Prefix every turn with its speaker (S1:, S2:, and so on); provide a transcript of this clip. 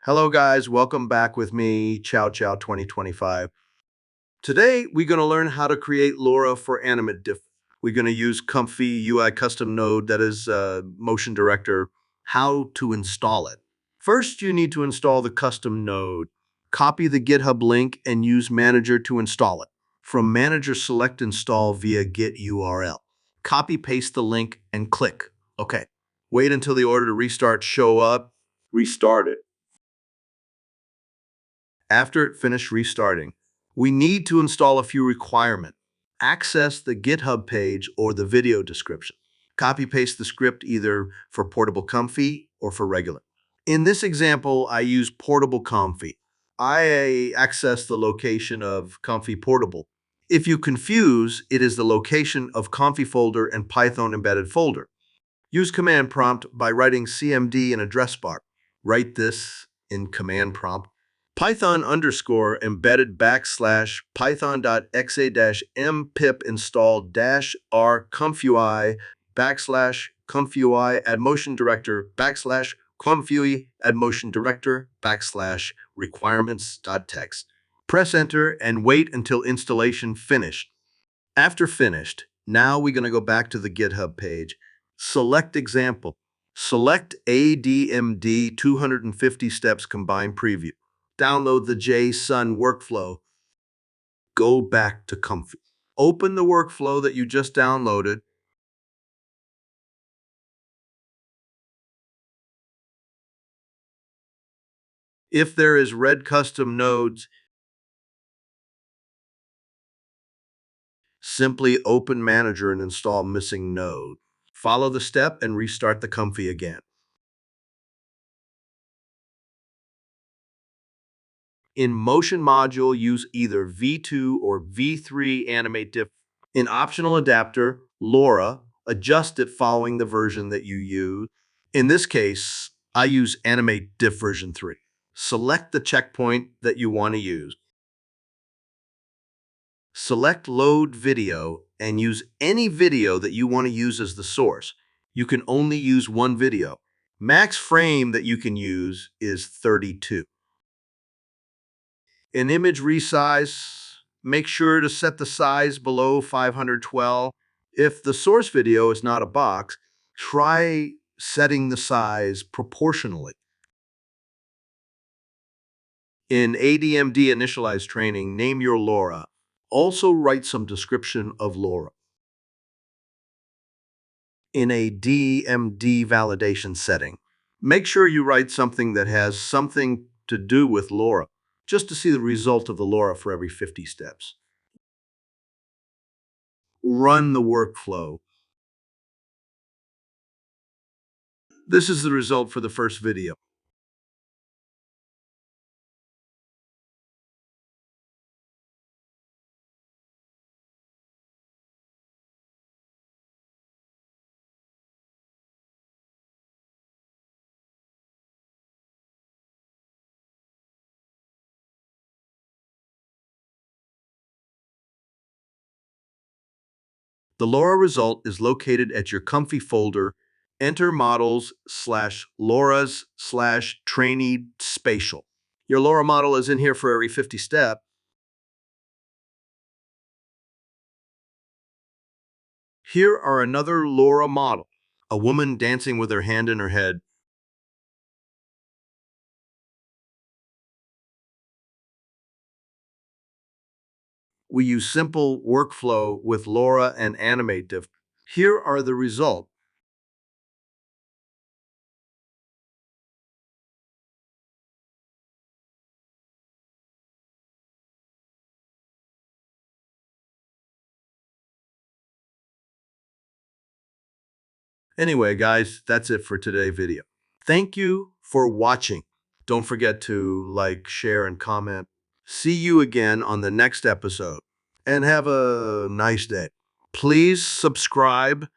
S1: Hello guys, welcome back with me, Chow Chow 2025. Today, we're going to learn how to create LoRA for AnimateDiff. We're going to use ComfyUI custom node, that is Motion Director, how to install it. First, you need to install the custom node. Copy the GitHub link and use Manager to install it. From Manager, select Install via Git URL. Copy-paste the link and click OK. Wait until the order to restart show up. Restart it. After it finished restarting, we need to install a few requirements. Access the GitHub page or the video description. Copy-paste the script either for Portable Comfy or for regular. In this example, I use Portable Comfy. I access the location of Comfy Portable. If you confuse, it is the location of Comfy folder and Python embedded folder. Use command prompt by writing CMD in address bar. Write this in command prompt. Python _ embedded / python.exe -m pip install -r ComfyUI / ComfyUI-ADMotionDirector / ComfyUI-ADMotionDirector / requirements.txt. Press enter and wait until installation finished. After finished, now we're going to go back to the GitHub page. Select example. Select ADMD 250 steps combined preview. Download the JSON workflow. Go back to Comfy. Open the workflow that you just downloaded. If there is red custom nodes, simply open Manager and install missing node. Follow the step and restart the Comfy again. In Motion module, use either V2 or V3 AnimateDiff. In optional adapter, LoRA, adjust it following the version that you use. In this case, I use AnimateDiff version 3. Select the checkpoint that you want to use. Select Load Video and use any video that you want to use as the source. You can only use one video. Max frame that you can use is 32. In image resize, make sure to set the size below 512. If the source video is not a box, try setting the size proportionally. In ADMD initialize training, name your LoRA. Also write some description of LoRA. In a DMD validation setting, make sure you write something that has something to do with LoRA, just to see the result of the LoRA for every 50 steps. Run the workflow. This is the result for the first video. The LoRA result is located at your Comfy folder. Enter models /LoRa's /trainee spatial. Your LoRA model is in here for every 50 steps. Here are another LoRA model. A woman dancing with her hand in her head. We use simple workflow with LoRA and AnimateDiff. Here are the results. Anyway, guys, that's it for today's video. Thank you for watching. Don't forget to like, share, and comment. See you again on the next episode. And have a nice day. Please subscribe